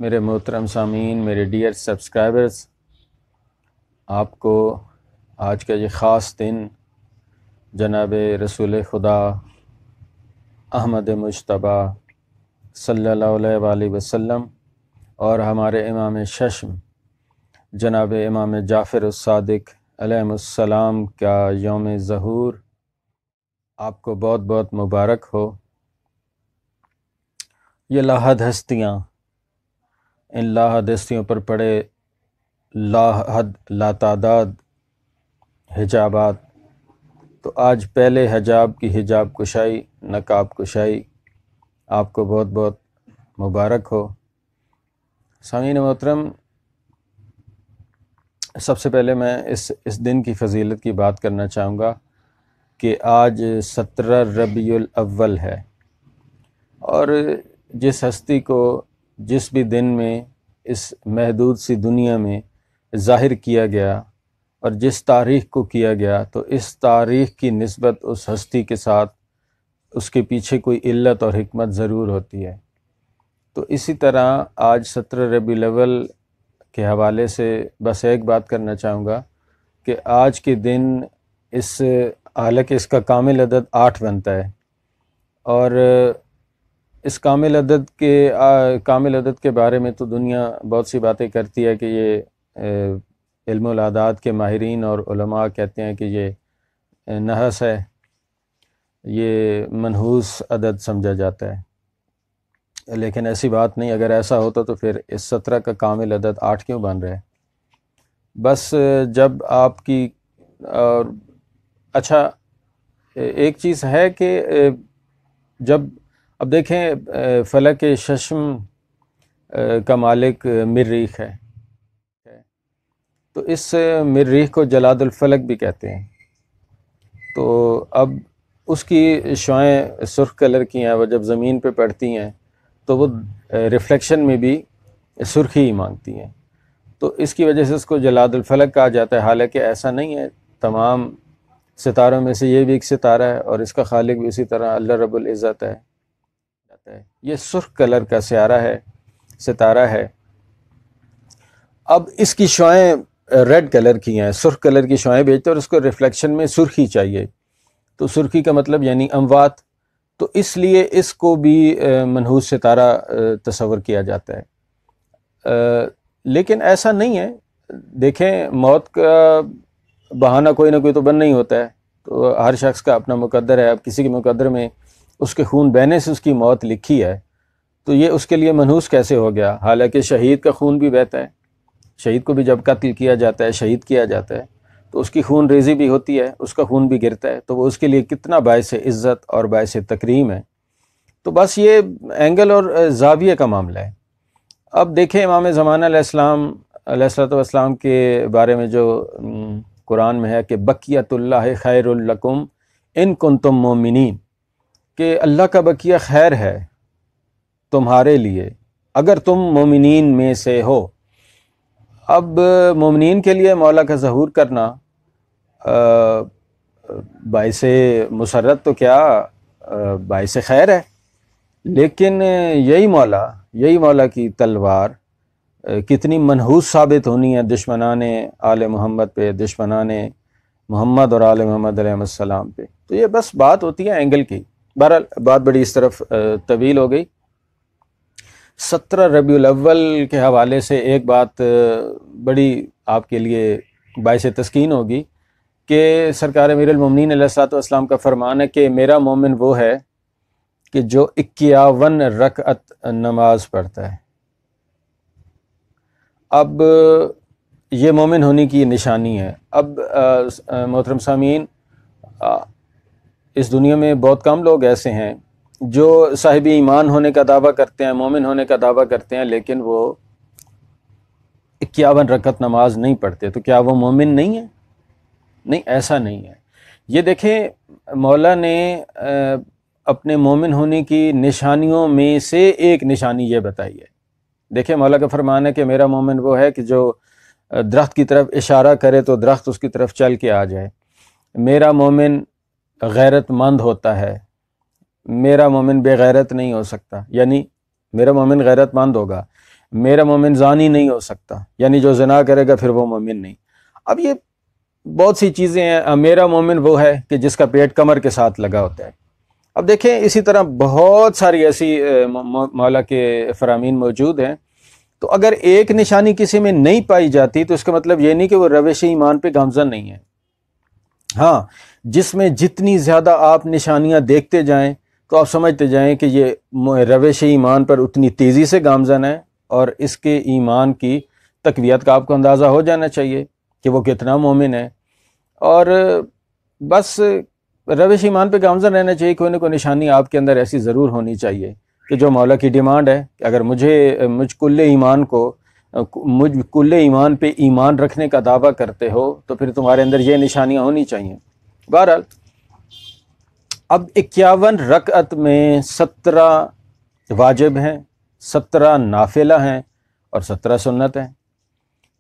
میرے محترم سامعین، میرے ڈیئر سبسکرائبرز، آپ کو آج کا یہ خاص دن جناب رسول خدا احمد مجتبیٰ صلی اللہ علیہ وآلہ وسلم اور ہمارے امام ششم جناب امام جعفر الصادق علیہ السلام کا یوم ظہور آپ کو بہت بہت مبارک ہو۔ یہ لاحد ہستیاں، ان لاحد ہستیوں پر پڑے لاحد لاتعداد حجابات، تو آج پہلے حجاب کی حجاب کشائی، نقاب کشائی آپ کو بہت بہت مبارک ہو۔ سامعین محترم، سب سے پہلے میں اس دن کی فضیلت کی بات کرنا چاہوں گا کہ آج 17 ربیع الاول ہے، اور جس ہستی کو جس بھی دن میں اس محدود سی دنیا میں ظاہر کیا گیا اور جس تاریخ کو کیا گیا، تو اس تاریخ کی نسبت اس ہستی کے ساتھ اس کے پیچھے کوئی علت اور حکمت ضرور ہوتی ہے۔ تو اسی طرح آج 17 ربیع الاول کے حوالے سے بس ایک بات کرنا چاہوں گا کہ آج کے دن حالانکہ اس کا کامل عدد 8 بنتا ہے، اور اس کامل عدد کے بارے میں تو دنیا بہت سی باتیں کرتی ہے کہ یہ علم الاعداد کے ماہرین اور علماء کہتے ہیں کہ یہ نحس ہے، یہ منحوس عدد سمجھا جاتا ہے، لیکن ایسی بات نہیں۔ اگر ایسا ہوتا تو پھر اس 17 کا کامل عدد 8 کیوں بن رہا ہے؟ بس جب آپ کی اچھا ایک چیز ہے کہ جب اب دیکھیں فلک ششم کا مالک مریخ ہے، تو اس مریخ کو جلاد الفلک بھی کہتے ہیں۔ تو اب اس کی شعاعیں سرخ کلر کی ہیں، وہ جب زمین پہ پڑتی ہیں تو وہ ریفلیکشن میں بھی سرخی ہی مانگتی ہیں، تو اس کی وجہ سے اس کو جلاد الفلک کہا جاتا ہے۔ حالانکہ ایسا نہیں ہے، تمام ستاروں میں سے یہ بھی ایک ستارہ ہے اور اس کا خالق بھی اسی طرح اللہ رب العزت ہے۔ یہ سرخ کلر کا ستارہ ہے۔ اب اس کی شعاعیں ریڈ کلر کی ہیں، سرخ کلر کی شعاعیں بھیجتے ہیں، اور اس کو ریفلیکشن میں سرخی چاہیے، تو سرخی کا مطلب یعنی اموات، تو اس لیے اس کو بھی منحوس ستارہ تصور کیا جاتا ہے۔ لیکن ایسا نہیں ہے، دیکھیں موت کا بہانہ کوئی نہ کوئی تو بننا ہی ہوتا ہے، تو ہر شخص کا اپنا مقدر ہے۔ اب کسی کے مقدر میں اس کے خون بہنے سے اس کی موت لکھی ہے، تو یہ اس کے لیے منحوس کیسے ہو گیا؟ حالانکہ شہید کا خون بھی بہتا ہے، شہید کو بھی جب قتل کیا جاتا ہے، شہید کیا جاتا ہے، تو اس کی خون ریزی بھی ہوتی ہے، اس کا خون بھی گرتا ہے، تو وہ اس کے لیے کتنا باعث عزت اور باعث تکریم ہے۔ تو بس یہ اینگل اور زاویہ کا معاملہ ہے۔ اب دیکھیں امام زمانہ علیہ السلام کے بارے میں جو قرآن میں ہے کہ بقیت اللہ خیر لکم ان کنتم مومنین، کہ اللہ کا بقیہ خیر ہے تمہارے لیے اگر تم مومنین میں سے ہو۔ اب مومنین کے لیے مولا کا ظہور کرنا باعث مسرت تو کیا، باعث خیر ہے، لیکن یہی مولا کی تلوار کتنی منحوس ثابت ہونی ہے دشمنان آل محمد پہ، دشمنان محمد اور آل محمد علیہ السلام پہ۔ تو یہ بس بات ہوتی ہے اینگل کی۔ بہرحال بات بڑی اس طرف طویل ہو گئی۔ 17 ربیع الاول کے حوالے سے ایک بات بڑی آپ کے لیے باعث تسکین ہوگی کہ سرکار امیر المومنین علیہ الصلوۃ والسلام کا فرمان ہے کہ میرا مومن وہ ہے کہ جو 51 رکعت نماز پڑھتا ہے۔ اب یہ مومن ہونے کی نشانی ہے۔ اب محترم سامعین، اس دنیا میں بہت کم لوگ ایسے ہیں جو صاحب ایمان ہونے کا دعویٰ کرتے ہیں، مومن ہونے کا دعویٰ کرتے ہیں، لیکن وہ 51 رکعت نماز نہیں پڑھتے، تو کیا وہ مومن نہیں ہے؟ نہیں، ایسا نہیں ہے۔ یہ دیکھیں مولا نے اپنے مومن ہونے کی نشانیوں میں سے ایک نشانی یہ بتائی ہے۔ دیکھیں مولا کا فرمان ہے کہ میرا مومن وہ ہے کہ جو درخت کی طرف اشارہ کرے تو درخت اس کی طرف چل کے آ جائے، میرا مومن غیرت مند ہوتا ہے، میرا مومن بے غیرت نہیں ہو سکتا، یعنی میرا مومن غیرت مند ہوگا، میرا مومن زانی نہیں ہو سکتا، یعنی جو زنا کرے گا پھر وہ مومن نہیں۔ اب یہ بہت سی چیزیں ہیں، میرا مومن وہ ہے کہ جس کا پیٹ کمر کے ساتھ لگا ہوتا ہے۔ اب دیکھیں اسی طرح بہت ساری ایسی مولا کے فرامین موجود ہیں، تو اگر ایک نشانی کسی میں نہیں پائی جاتی تو اس کا مطلب یہ نہیں کہ وہ روش ایمان پہ گامزن نہیں ہے۔ ہاں، جس میں جتنی زیادہ آپ نشانیاں دیکھتے جائیں تو آپ سمجھتے جائیں کہ یہ روش ایمان پر اتنی تیزی سے گامزن ہے، اور اس کے ایمان کی تقویت کا آپ کو اندازہ ہو جانا چاہیے کہ وہ کتنا مومن ہے۔ اور بس روش ایمان پہ گامزن رہنا چاہیے، کوئی نہ کوئی نشانی آپ کے اندر ایسی ضرور ہونی چاہیے کہ جو مولا کی ڈیمانڈ ہے کہ اگر مجھ کل ایمان پہ ایمان رکھنے کا دعویٰ کرتے ہو تو پھر تمہارے اندر یہ نشانیاں ہونی چاہیے۔ بہرحال اب 51 رکعت میں 17 واجب ہیں، 17 نافلہ ہیں اور 17 سنت ہیں،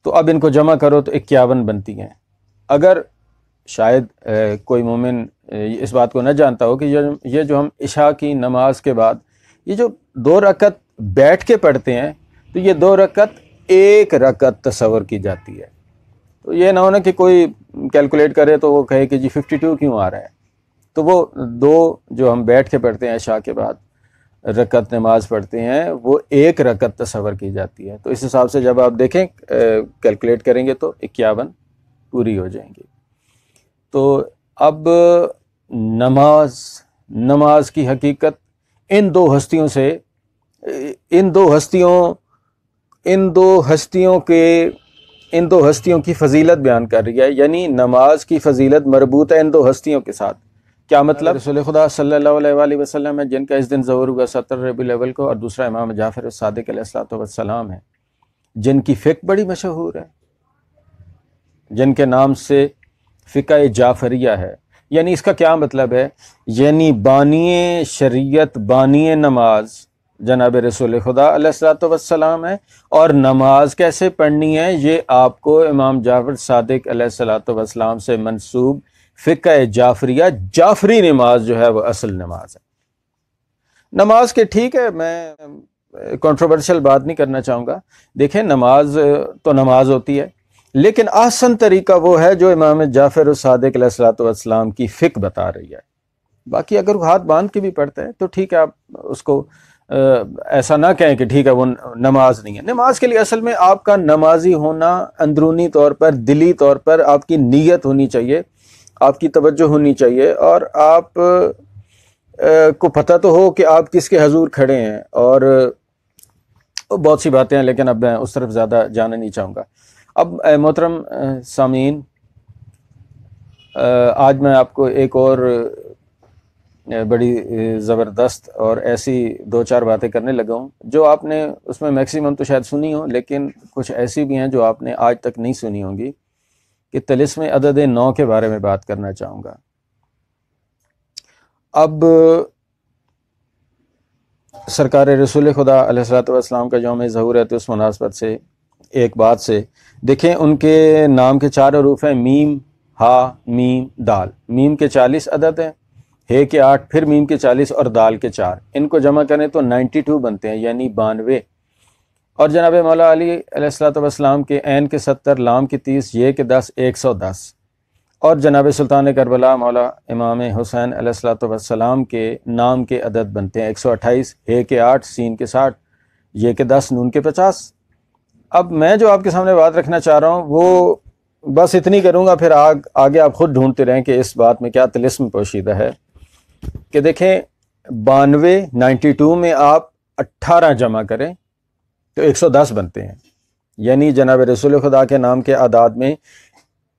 تو اب ان کو جمع کرو تو 51 بنتی ہیں۔ اگر شاید کوئی مومن اس بات کو نہ جانتا ہو کہ یہ جو ہم عشاء کی نماز کے بعد یہ جو 2 رکعت بیٹھ کے پڑھتے ہیں، تو یہ 2 رکعت 1 رکعت تصور کی جاتی ہے۔ تو یہ نہ ہونا کہ کوئی کیلکولیٹ کرے تو وہ کہے کہ جی 52 کیوں آ رہا ہے، تو وہ 2 جو ہم بیٹھ کے پڑھتے ہیں عشاء کے بعد رکعت نماز پڑھتے ہیں، وہ 1 رکعت تصور کی جاتی ہے۔ تو اس حساب سے جب آپ دیکھیں کیلکولیٹ کریں گے تو 51 پوری ہو جائیں گی۔ تو اب نماز کی حقیقت ان دو ہستیوں کی فضیلت بیان کر رہی ہے، یعنی نماز کی فضیلت مربوط ہے ان 2 ہستیوں کے ساتھ۔ کیا مطلب؟ رسول خدا صلی اللہ علیہ وآلہ وسلم ہے جن کا اس دن ظہور ہوا 17 ربیع الاول کو، اور دوسرا امام جعفر الصادق علیہ الصلوۃ والسلام ہے جن کی فقہ بڑی مشہور ہے، جن کے نام سے فقہ جعفریہ ہے۔ یعنی اس کا کیا مطلب ہے؟ یعنی بانی شریعت، بانی نماز جناب رسول خدا علیہ الصلوۃ والسلام ہے، اور نماز کیسے پڑھنی ہے یہ آپ کو امام جعفر صادق علیہ الصلوۃ والسلام سے منسوب فقہ جعفریہ، جعفری نماز جو ہے وہ اصل نماز ہے۔ نماز کے ٹھیک ہے، میں کنٹروورشل بات نہیں کرنا چاہوں گا، دیکھیں نماز تو نماز ہوتی ہے، لیکن احسن طریقہ وہ ہے جو امام جعفر الصادق علیہ الصلوۃ والسلام کی فقہ بتا رہی ہے۔ باقی اگر ہاتھ باندھ کے بھی پڑھتا ہے تو ٹھیک ہے، آپ اس کو ایسا نہ کہیں کہ ٹھیک ہے وہ نماز نہیں ہے۔ نماز کے لیے اصل میں آپ کا نمازی ہونا اندرونی طور پر، دلی طور پر آپ کی نیت ہونی چاہیے، آپ کی توجہ ہونی چاہیے، اور آپ کو پتہ تو ہو کہ آپ کس کے حضور کھڑے ہیں، اور بہت سی باتیں ہیں لیکن اب میں اس طرف زیادہ جانا نہیں چاہوں گا۔ اب محترم سامعین، آج میں آپ کو ایک اور بڑی زبردست اور ایسی 2-4 باتیں کرنے لگا ہوں جو آپ نے اس میں میکسیمم تو شاید سنی ہوں، لیکن کچھ ایسی بھی ہیں جو آپ نے آج تک نہیں سنی ہوں گی، کہ طلسم عدد 9 کے بارے میں بات کرنا چاہوں گا۔ اب سرکار رسول خدا علیہ الصلوۃ والسلام کا یوم ظہور ہے، تو اس مناسبت سے ایک بات سے دیکھیں، ان کے نام کے 4 حروف ہیں، میم، ہا، میم، دال۔ میم کے 40 عدد ہیں، ہے کے 8، پھر میم کے 40 اور دال کے 4، ان کو جمع کریں تو 92 بنتے ہیں، یعنی 92۔ اور جناب مولا علی علیہ الصلوۃ والسلام کے عین کے 70، لام کے 30، یہ کے 10، 110۔ اور جناب سلطان کربلا مولا امام حسین علیہ الصلوۃ والسلام کے نام کے عدد بنتے ہیں 128، ہے کے 8، سین کے 60، یہ کے 10، نون کے 50۔ اب میں جو آپ کے سامنے بات رکھنا چاہ رہا ہوں وہ بس اتنی کروں گا، پھر آگے آپ خود ڈھونڈتے رہیں کہ اس بات میں کیا طلسم پوشیدہ ہے۔ کہ دیکھیں 92 میں آپ 18 جمع کریں تو 110 بنتے ہیں، یعنی جناب رسول خدا کے نام کے اعداد میں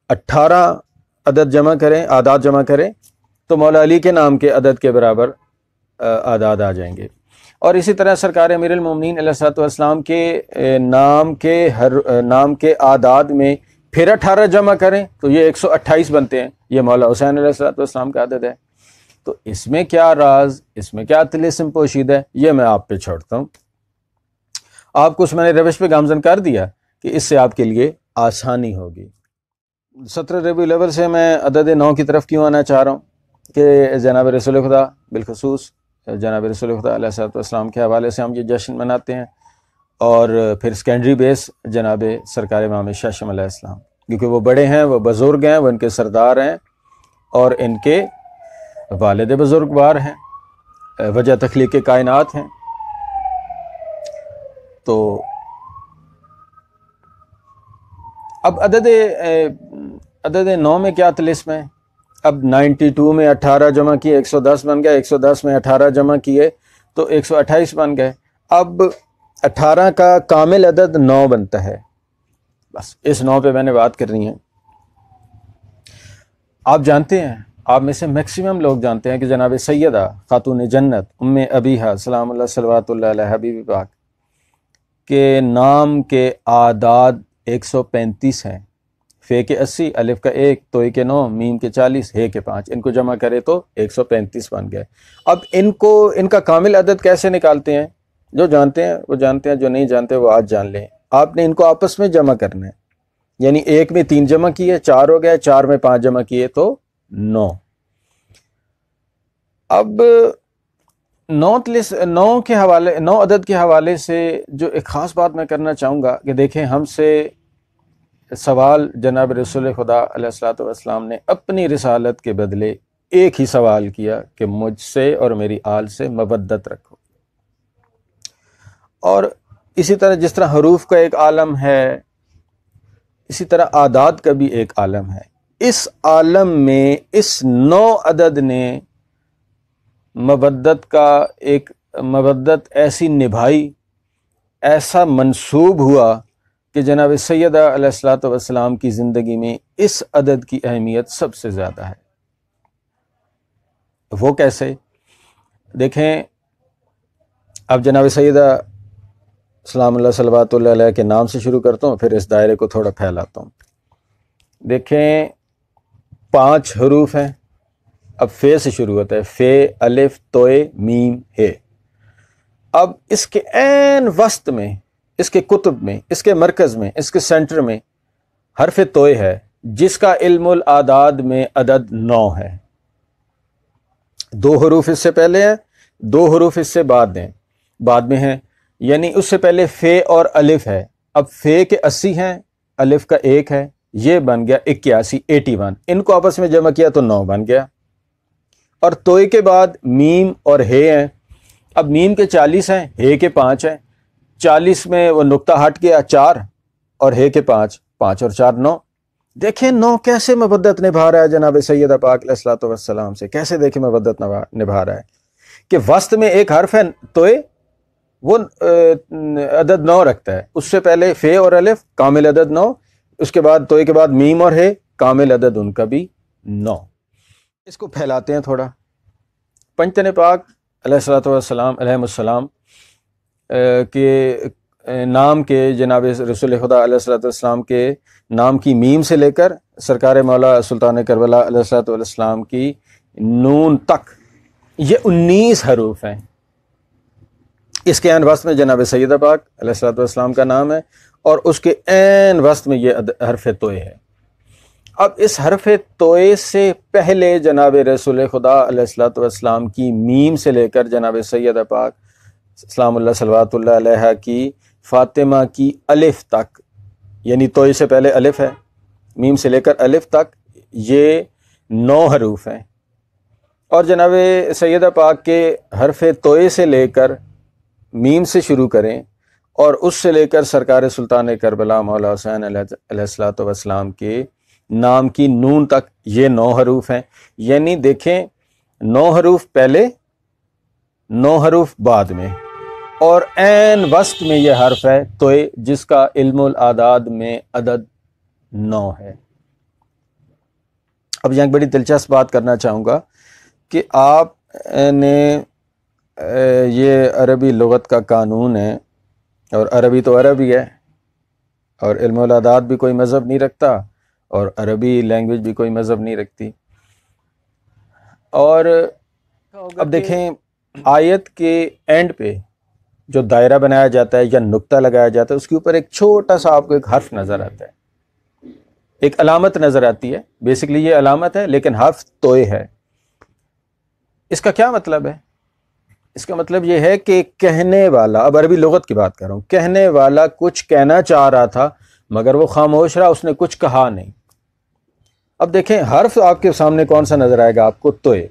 18 عدد جمع کریں، اعداد جمع کریں تو مولا علی کے نام کے عدد کے برابر اعداد آ جائیں گے۔ اور اسی طرح سرکار امیر المومنین علیہ الصلوۃ والسلام کے نام کے اعداد میں پھر 18 جمع کریں تو یہ 128 بنتے ہیں، یہ مولا حسین علیہ الصلوۃ والسلام کا عدد ہے۔ تو اس میں کیا راز، اس میں کیا طلسم پوشیدہ ہے، یہ میں آپ پہ چھوڑتا ہوں۔ آپ کو اس میں نے روش پہ گامزن کر دیا کہ اس سے آپ کے لیے آسانی ہوگی۔ 17 ربیع الاول سے میں عدد 9 کی طرف کیوں آنا چاہ رہا ہوں کہ جناب رسول خدا، بالخصوص جناب رسول خدا علیہ الصلوۃ والسلام کے حوالے سے ہم یہ جشن مناتے ہیں، اور پھر سیکنڈری بیس جناب سرکار امام شاشم علیہ السلام، کیونکہ وہ بڑے ہیں، وہ بزرگ ہیں، وہ ان کے سردار ہیں اور ان کے والد بزرگوار ہیں، وجہ تخلیق کائنات ہیں۔ تو اب عدد 9 میں کیا طلسم ہے؟ اب 92 میں 18 جمع کیے 110 بن گئے، 110 میں 18 جمع کیے تو 128 بن گئے۔ اب 18 کا کامل عدد 9 بنتا ہے، بس اس 9 پہ میں نے بات کرنی ہے۔ آپ جانتے ہیں، آپ میں سے میکسیمم لوگ جانتے ہیں کہ جناب سیدہ خاتون جنت ام ابیہا سلام اللہ صلوات اللہ علیہ حبیب پاک کے نام کے اعداد 135 ہیں۔ فے کے 80، الف کا 1، توئی کے 9، میم کے 40، ہے کے 5، ان کو جمع کرے تو 135 بن گئے۔ اب ان کا کامل عدد کیسے نکالتے ہیں؟ جو جانتے ہیں وہ جانتے ہیں، جو نہیں جانتے وہ آج جان لیں۔ آپ نے ان کو آپس میں جمع کرنا ہے، یعنی 1 میں 3 جمع کیے 4 ہو گئے، 4 میں 5 جمع کیے تو 9۔ اب 9 عدد کے حوالے سے جو ایک خاص بات میں کرنا چاہوں گا کہ دیکھیں، ہم سے سوال جناب رسول خدا علیہ الصلوۃ والسلام نے اپنی رسالت کے بدلے ایک ہی سوال کیا کہ مجھ سے اور میری آل سے مودت رکھو۔ اور اسی طرح جس طرح حروف کا ایک عالم ہے، اسی طرح اعداد کا بھی ایک عالم ہے۔ اس عالم میں اس 9 عدد نے مودت ایسی نبھائی، ایسا منسوب ہوا کہ جناب سیدہ علیہ الصلوۃ والسلام کی زندگی میں اس عدد کی اہمیت سب سے زیادہ ہے۔ وہ کیسے؟ دیکھیں، اب جناب سیدہ سلام اللہ صلوات اللہ علیہ کے نام سے شروع کرتا ہوں، پھر اس دائرے کو تھوڑا پھیلاتا ہوں۔ دیکھیں 5 حروف ہیں، اب فے سے شروع ہوتا ہے، فے، الف، توئے، میم، ہے۔ اب اس کے عین وسط میں، اس کے قطب میں، اس کے مرکز میں، اس کے سینٹر میں حرف توئے ہے، جس کا علم الاعداد میں عدد 9 ہے۔ 2 حروف اس سے پہلے ہیں، 2 حروف اس سے بعد میں ہیں، یعنی اس سے پہلے فے اور الف ہے۔ اب فے کے 80 ہیں، الف کا 1 ہے، یہ بن گیا 81، 81۔ ان کو آپس میں جمع کیا تو 9 بن گیا۔ اور توئے کے بعد میم اور ہے ہیں۔ اب میم کے 40 ہیں، ہے کے 5 ہیں، 40 میں وہ نقطہ ہٹ گیا 4، اور ہے کے 5، 5 اور 4 9۔ دیکھیں 9 کیسے مودت نبھا رہا ہے جناب سیدہ پاک علیہ الصلوۃ والسلام سے، کیسے دیکھیں مودت نبھا رہا ہے کہ وسط میں ایک حرف ہے توئے، وہ عدد 9 رکھتا ہے۔ اس سے پہلے فے اور الف کامل عدد 9، اس کے بعد توئے کے بعد میم اور ہے کامل عدد ان کا بھی 9۔ اس کو پھیلاتے ہیں تھوڑا۔ پنجتن پاک علیہ الصلوۃ والسلام علیہم السلام کے نام کے، جناب رسول خدا علیہ الصلوۃ والسلام کے نام کی میم سے لے کر سرکار مولا سلطان کربلا علیہ الصلوۃ والسلام کی نون تک، یہ 19 حروف ہیں۔ اس کے عین وسط میں جناب سیدہ پاک علیہ الصلوۃ والسلام کا نام ہے، اور اس کے عین وسط میں یہ حرف توئے ہے۔ اب اس حرف توئے سے پہلے جناب رسول خدا علیہ الصلوۃ والسلام کی میم سے لے کر جناب سیدہ پاک سلام اللہ صلوات اللہ علیہ کی فاطمہ کی الف تک، یعنی توئے سے پہلے الف ہے، میم سے لے کر الف تک، یہ 9 حروف ہیں۔ اور جناب سیدہ پاک کے حرف توئے سے لے کر میم سے شروع کریں اور اس سے لے کر سرکار سلطان کربلا مولا حسین علیہ الصلوۃ والسلام کے نام کی نون تک، یہ 9 حروف ہیں۔ یعنی دیکھیں 9 حروف پہلے، 9 حروف بعد میں، اور عین وسط میں یہ حرف ہے توئے، جس کا علم الاعداد میں عدد 9 ہے۔ اب یہاں بڑی دلچسپ بات کرنا چاہوں گا کہ آپ نے یہ عربی لغت کا قانون ہے، اور عربی تو عربی ہے، اور علم الاعداد بھی کوئی مذہب نہیں رکھتا، اور عربی لینگویج بھی کوئی مذہب نہیں رکھتی۔ اور اب دیکھیں آیت کے اینڈ پہ جو دائرہ بنایا جاتا ہے یا نقطہ لگایا جاتا ہے، اس کے اوپر ایک چھوٹا سا آپ کو ایک حرف نظر آتا ہے، ایک علامت نظر آتی ہے۔ بیسیکلی یہ علامت ہے، لیکن حرف توئے ہے۔ اس کا کیا مطلب ہے؟ اس کا مطلب یہ ہے کہ کہنے والا، اب عربی لغت کی بات کر رہا ہوں، کہنے والا کچھ کہنا چاہ رہا تھا مگر وہ خاموش رہا، اس نے کچھ کہا نہیں۔ اب دیکھیں حرف آپ کے سامنے کون سا نظر آئے گا آپ کو؟ توئے،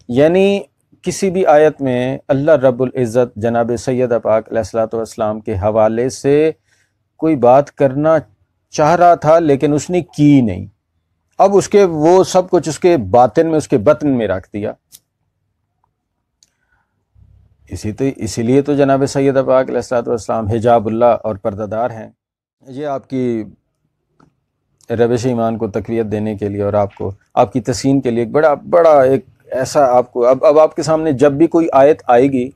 یعنی کسی بھی آیت میں اللہ رب العزت جناب سیدہ پاک علیہ الصلوۃ والسلام کے حوالے سے کوئی بات کرنا چاہ رہا تھا لیکن اس نے کی نہیں، اب اس کے وہ سب کچھ اس کے باطن میں، اس کے بطن میں رکھ دیا۔ اسی لیے تو جناب سیدہ پاک علیہ الصلوۃ والسلام حجاب اللہ اور پردہ دار ہیں۔ یہ آپ کی روش ایمان کو تقویت دینے کے لیے اور آپ کو، آپ کی تسکین کے لیے ایک بڑا ایک ایسا آپ کو، اب آپ کے سامنے جب بھی کوئی آیت آئے گی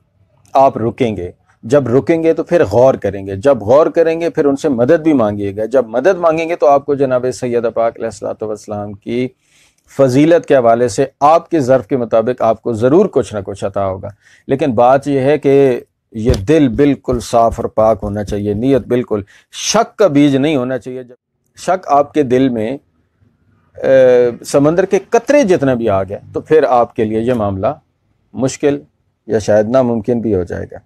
آپ رکیں گے، جب رکیں گے تو پھر غور کریں گے، جب غور کریں گے پھر ان سے مدد بھی مانگیے گا، جب مدد مانگیں گے تو آپ کو جناب سیدہ پاک علیہ الصلوۃ والسلام کی فضیلت کے حوالے سے آپ کے ظرف کے مطابق آپ کو ضرور کچھ نہ کچھ عطا ہوگا۔ لیکن بات یہ ہے کہ یہ دل بالکل صاف اور پاک ہونا چاہیے، نیت بالکل، شک کا بیج نہیں ہونا چاہیے۔ جب شک آپ کے دل میں سمندر کے قطرے جتنا بھی آ گیا تو پھر آپ کے لیے یہ معاملہ مشکل یا شاید ناممکن بھی ہو جائے گا۔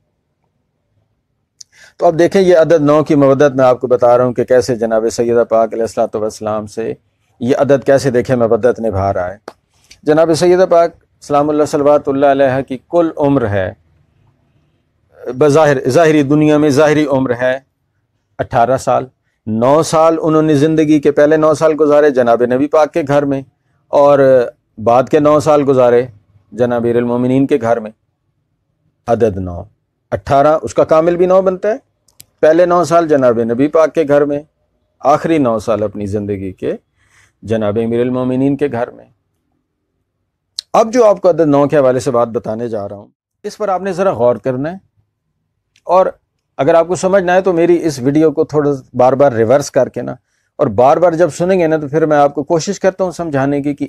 تو اب دیکھیں یہ عدد 9 کی مودت میں آپ کو بتا رہا ہوں کہ کیسے جناب سیدہ پاک علیہ الصلوۃ والسلام سے یہ عدد کیسے دیکھیں مودت نبھا رہا ہے۔ جناب سیدہ پاک سلام اللہ صلوات اللہ علیہ کی کل عمر ہے، بظاہر ظاہری دنیا میں ظاہری عمر ہے 18 سال۔ 9 سال انہوں نے زندگی کے پہلے 9 سال گزارے جناب نبی پاک کے گھر میں، اور بعد کے 9 سال گزارے جناب امیر المومنین کے گھر میں۔ عدد 9 18، اس کا کامل بھی 9 بنتا ہے۔ پہلے 9 سال جناب نبی پاک کے گھر میں، آخری 9 سال اپنی زندگی کے جناب امیر المومنین کے گھر میں۔ اب جو آپ کو عدد 9 کے حوالے سے بات بتانے جا رہا ہوں، اس پر آپ نے ذرا غور کرنا ہے، اور اگر آپ کو سمجھ نہ آئے تو میری اس ویڈیو کو تھوڑا بار بار ریورس کر کے نا، اور بار بار جب سنیں گے نا تو پھر میں آپ کو کوشش کرتا ہوں سمجھانے کی کہ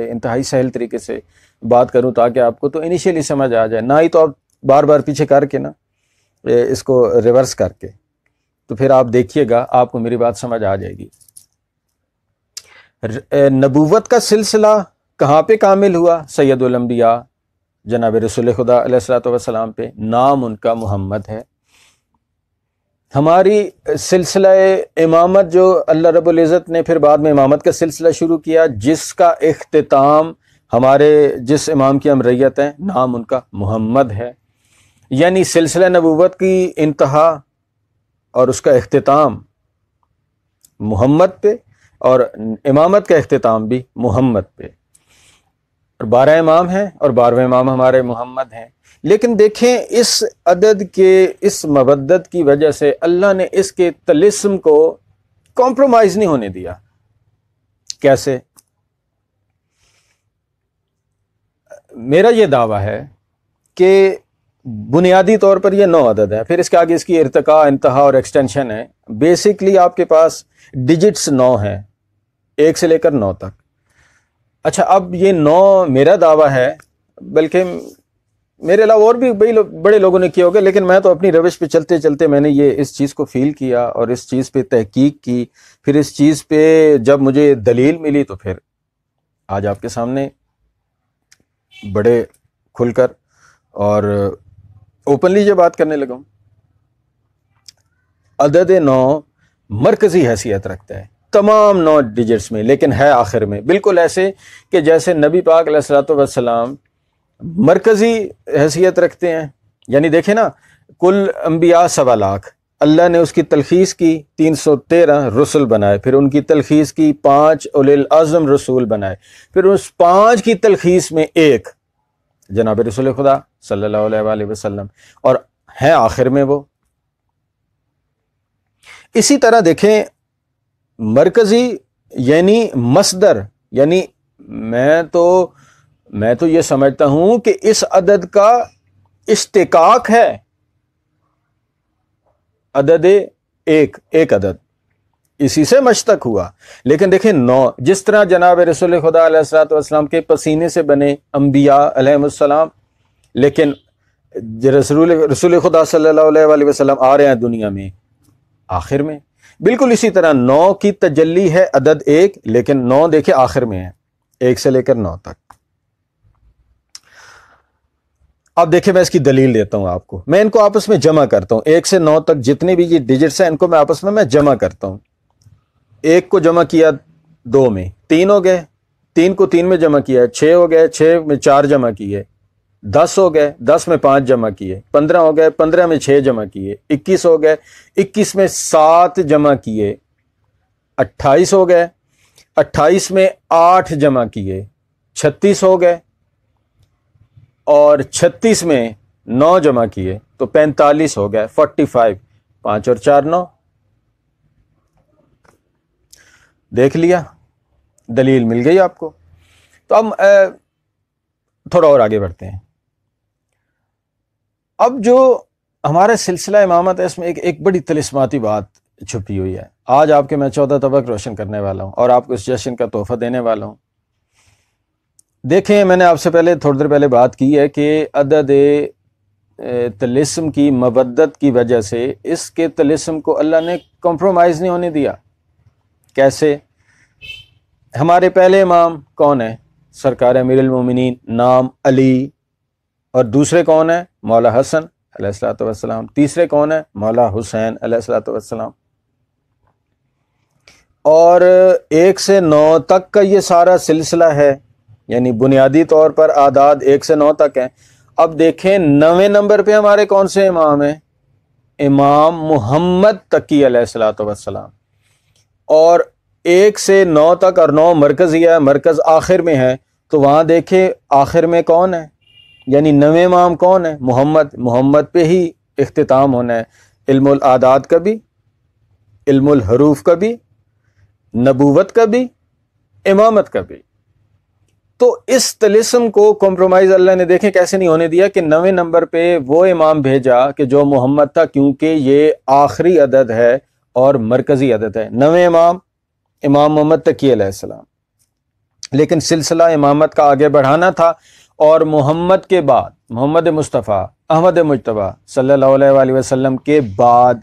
انتہائی سہل طریقے سے بات کروں تاکہ آپ کو تو انیشیلی سمجھ آ جائے، نہ ہی تو آپ بار بار پیچھے کر کے نا اس کو ریورس کر کے، تو پھر آپ دیکھیے گا آپ کو میری بات سمجھ آ جائے گی۔ نبوت کا سلسلہ کہاں پہ کامل ہوا؟ سید الانبیاء جناب رسول خدا علیہ الصلوۃ والسلام پہ، نام ان کا محمد ہے۔ ہماری سلسلہ امامت جو اللہ رب العزت نے پھر بعد میں امامت کا سلسلہ شروع کیا، جس کا اختتام ہمارے جس امام کی امریت ہے، نام ان کا محمد ہے۔ یعنی سلسلہ نبوت کی انتہا اور اس کا اختتام محمد پہ، اور امامت کا اختتام بھی محمد پہ، اور 12 امام ہیں اور 12ویں امام ہمارے محمد ہیں۔ لیکن دیکھیں اس عدد کے اس مودت کی وجہ سے اللہ نے اس کے طلسم کو کمپرومائز نہیں ہونے دیا۔ کیسے؟ میرا یہ دعویٰ ہے کہ بنیادی طور پر یہ 9 عدد ہے، پھر اس کے آگے اس کی ارتقاء، انتہا اور ایکسٹینشن ہے۔ بیسکلی آپ کے پاس ڈیجٹس 9 ہیں، 1 سے لے کر 9 تک۔ اچھا، اب یہ 9 میرا دعویٰ ہے، بلکہ میرے علاوہ اور بھی بڑے لوگوں نے کیا ہوگا، لیکن میں تو اپنی روش پہ چلتے چلتے میں نے یہ اس چیز کو فیل کیا اور اس چیز پہ تحقیق کی، پھر اس چیز پہ جب مجھے دلیل ملی تو پھر آج آپ کے سامنے بڑے کھل کر اور اوپنلی یہ بات کرنے لگا ہوں۔ عدد 9 مرکزی حیثیت رکھتا ہے تمام 9 ڈیجٹس میں، لیکن ہے آخر میں، بالکل ایسے کہ جیسے نبی پاک علیہ الصلوۃ والسلام مرکزی حیثیت رکھتے ہیں۔ یعنی دیکھیں نا، کل انبیاء 1.25 لاکھ، اللہ نے اس کی تلخیص کی 313 رسل بنائے، پھر ان کی تلخیص کی 5 اولی العزم رسول بنائے، پھر اس 5 کی تلخیص میں ایک جناب رسول خدا صلی اللہ علیہ وآلہ وسلم، اور ہیں آخر میں وہ۔ اسی طرح دیکھیں مرکزی یعنی مصدر، یعنی میں تو یہ سمجھتا ہوں کہ اس عدد کا اشتقاق ہے عدد ایک عدد، اسی سے مشتق ہوا۔ لیکن دیکھیں 9 جس طرح جناب رسول خدا علیہ الصلوۃ والسلام کے پسینے سے بنے انبیاء علیہم السلام، لیکن رسول خدا صلی اللہ علیہ وآلہ وسلم آ رہے ہیں دنیا میں آخر میں، بالکل اسی طرح 9 کی تجلی ہے عدد 1، لیکن 9 دیکھیں آخر میں ہے، 1 سے لے کر 9 تک۔ اب دیکھیں میں اس کی دلیل دیتا ہوں آپ کو. میں ان کو آپس میں جمع کرتا ہوں, 1 سے 9 تک جتنے بھی یہ ڈیجٹس ہیں ان کو میں آپس میں جمع کرتا ہوں. 1 کو جمع کیا 2 میں 3 ہو گئے, 3 کو 3 میں جمع کیا 6 ہو گئے, 6 میں 4 جمع کیے 10 ہو گئے, 10 میں 5 جمع کیے 15 ہو گئے, 15 میں 6 جمع کیے 21 ہو گئے, 21 میں 7 جمع کیے 28 ہو گئے, 28 میں 8 جمع کیے 36 ہو گئے, اور 36 میں 9 جمع کیے تو 45 ہو گئے 45. 5 اور 4 9. دیکھ لیا, دلیل مل گئی آپ کو. تو ہم تھوڑا اور آگے بڑھتے ہیں. اب جو ہمارا سلسلہ امامت ہے اس میں ایک بڑی طلسماتی بات چھپی ہوئی ہے. آج آپ کے میں 14 طبق روشن کرنے والا ہوں اور آپ کو اس جشن کا تحفہ دینے والا ہوں. دیکھیں میں نے آپ سے پہلے تھوڑی دیر پہلے بات کی ہے کہ عدد طلسم کی مبدت کی وجہ سے اس کے طلسم کو اللہ نے کمپرومائز نہیں ہونے دیا. کیسے؟ ہمارے پہلے امام کون ہیں؟ سرکار امیر المومنین, نام علی, اور دوسرے کون ہیں؟ مولا حسن علیہ الصلوۃ والسلام. تیسرے کون ہیں؟ مولا حسین علیہ الصلوۃ والسلام. اور 1 سے 9 تک کا یہ سارا سلسلہ ہے, یعنی بنیادی طور پر اعداد 1 سے 9 تک ہیں. اب دیکھیں 9ویں نمبر پہ ہمارے کون سے امام ہیں؟ امام محمد تقی علیہ الصلوۃ والسلام. اور 1 سے 9 تک, اور 9 مرکزی ہے, مرکز آخر میں ہے, تو وہاں دیکھیں آخر میں کون ہے؟ یعنی 9ویں امام کون ہے؟ محمد پہ ہی اختتام ہونا ہے. علم الاعداد کا بھی, علم الحروف کا بھی, نبوت کا بھی, امامت کا بھی. تو اس طلسم کو کمپرومائز اللہ نے دیکھیں کیسے نہیں ہونے دیا کہ 9ویں نمبر پہ وہ امام بھیجا کہ جو محمد تھا, کیونکہ یہ آخری عدد ہے اور مرکزی عدد ہے. 9ویں امام محمد تقی علیہ السلام. لیکن سلسلہ امامت کا آگے بڑھانا تھا, اور محمد کے بعد, محمد مصطفیٰ احمد مجتبیٰ صلی اللہ علیہ وآلہ وسلم کے بعد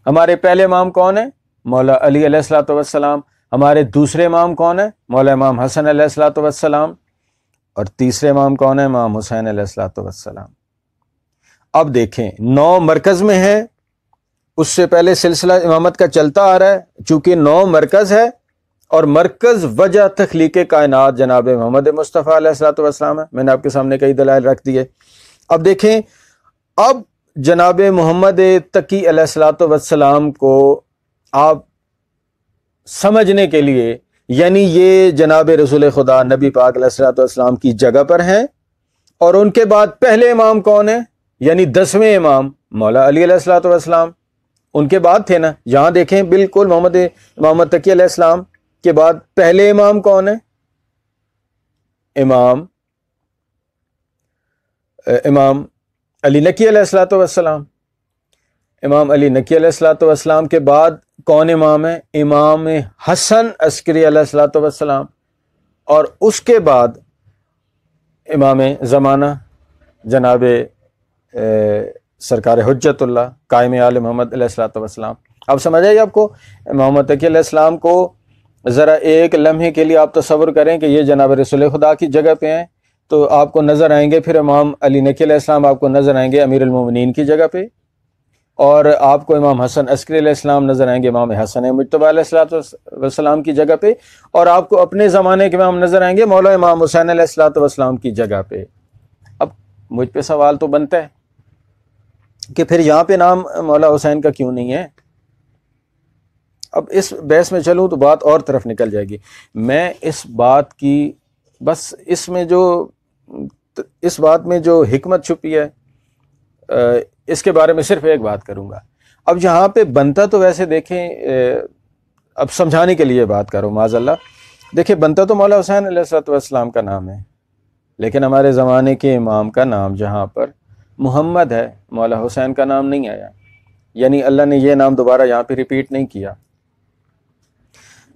ہمارے پہلے امام کون ہیں؟ مولا علی علیہ الصلوۃ والسلام. ہمارے دوسرے امام کون ہیں؟ مولا امام حسن علیہ الصلوۃ والسلام. اور تیسرے امام کون ہیں؟ امام حسین علیہ الصلوۃ والسلام. اب دیکھیں 9 مرکز میں ہے, اس سے پہلے سلسلہ امامت کا چلتا آ رہا ہے. چونکہ 9 مرکز ہے, اور مرکز وجہ تخلیق کائنات جناب محمد مصطفیٰ علیہ الصلوۃ والسلام ہے. میں نے آپ کے سامنے کئی دلائل رکھ دیے. اب دیکھیں, اب جناب محمد تقی علیہ الصلوۃ والسلام کو آپ سمجھنے کے لیے, یعنی یہ جناب رسول خدا نبی پاک علیہ الصلوۃ والسلام کی جگہ پر ہیں, اور ان کے بعد پہلے امام کون ہیں؟ یعنی 10ویں امام مولا علی علیہ الصلوۃ والسلام. ان کے بعد تھے نا. یہاں دیکھیں بالکل محمد تقی علیہ السلام کے بعد پہلے امام کون ہے؟ امام علی نقی علیہ الصلوۃ والسلام. امام علی نقی علیہ الصلوۃ والسلام کے بعد کون امام ہے؟ امام حسن عسکری علیہ الصلوۃ والسلام. اور اس کے بعد امام زمانہ جناب سرکار حجت اللہ قائم آل محمد علیہ الصلوۃ والسلام. اب سمجھ آئی آپ کو؟ محمد تقی علیہ السلام کو ذرا ایک لمحے کے لیے آپ تصور کریں کہ یہ جناب رسول خدا کی جگہ پہ ہیں, تو آپ کو نظر آئیں گے. پھر امام علی نقی علیہ السلام آپ کو نظر آئیں گے امیر المومنین کی جگہ پہ, اور آپ کو امام حسن عسکری علیہ السلام نظر آئیں گے امام حسن مجتبیٰ علیہ الصلوۃ والسلام کی جگہ پہ, اور آپ کو اپنے زمانے کے امام نظر آئیں گے مولا امام حسین علیہ الصلوۃ والسلام کی جگہ پہ. اب مجھ پہ سوال تو بنتا ہے کہ پھر یہاں پہ نام مولا حسین کا کیوں نہیں ہے؟ اب اس بحث میں چلوں تو بات اور طرف نکل جائے گی. میں اس بات کی بس اس بات میں جو حکمت چھپی ہے اس کے بارے میں صرف ایک بات کروں گا. اب یہاں پہ بنتا تو ویسے دیکھیں, اب سمجھانے کے لیے بات کروں معاذ اللہ, دیکھیں بنتا تو مولا حسین علیہ الصلوۃ والسلام کا نام ہے, لیکن ہمارے زمانے کے امام کا نام جہاں پر محمد ہے, مولا حسین کا نام نہیں آیا. یعنی اللہ نے یہ نام دوبارہ یہاں پہ ریپیٹ نہیں کیا.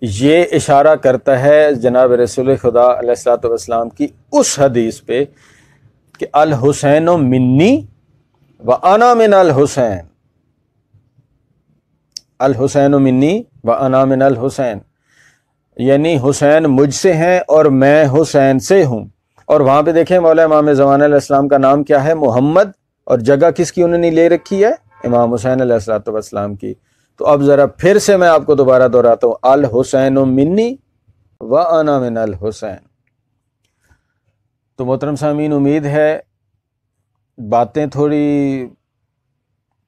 یہ اشارہ کرتا ہے جناب رسول خدا علیہ الصلوۃ والسلام کی اس حدیث پہ کہ الحسین منی وانا من الحسین, الحسین منی وانا من الحسین, یعنی حسین مجھ سے ہیں اور میں حسین سے ہوں. اور وہاں پہ دیکھیں مولا امام زمان علیہ السلام کا نام کیا ہے؟ محمد، اور جگہ کس کی انہوں نے لے رکھی ہے؟ امام حسین علیہ السلام کی۔ تو اب ذرا پھر سے میں آپ کو دوبارہ دہراتا ہوں، الحسین منی وانا من الحسین۔ تو محترم سامعین، امید ہے باتیں تھوڑی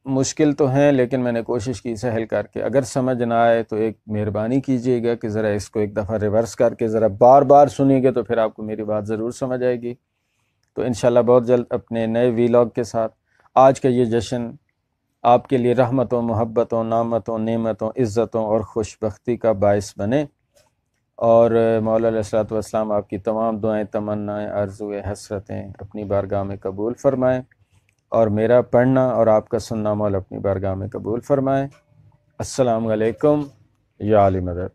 مشکل تو ہیں، لیکن میں نے کوشش کی اسے حل کر کے، اگر سمجھ نہ آئے تو ایک مہربانی کیجیے گا کہ ذرا اس کو ایک دفعہ ریورس کر کے ذرا بار بار سنیے گے، تو پھر آپ کو میری بات ضرور سمجھ آئے گی۔ تو انشاءاللہ بہت جلد اپنے نئے ویلاگ کے ساتھ آج کا یہ جشن آپ کے لیے رحمتوں، محبتوں، نعمتوں، نعمتوں، عزتوں اور خوش بختی کا باعث بنے، اور مولا علیہ الصلوۃ والسلام آپ کی تمام دعائیں، تمنائیں، آرزویں، حسرتیں اپنی بارگاہ میں قبول فرمائیں، اور میرا پڑھنا اور آپ کا سننا مولا اپنی بارگاہ میں قبول فرمائیں۔ السلام علیکم یا علی مدد۔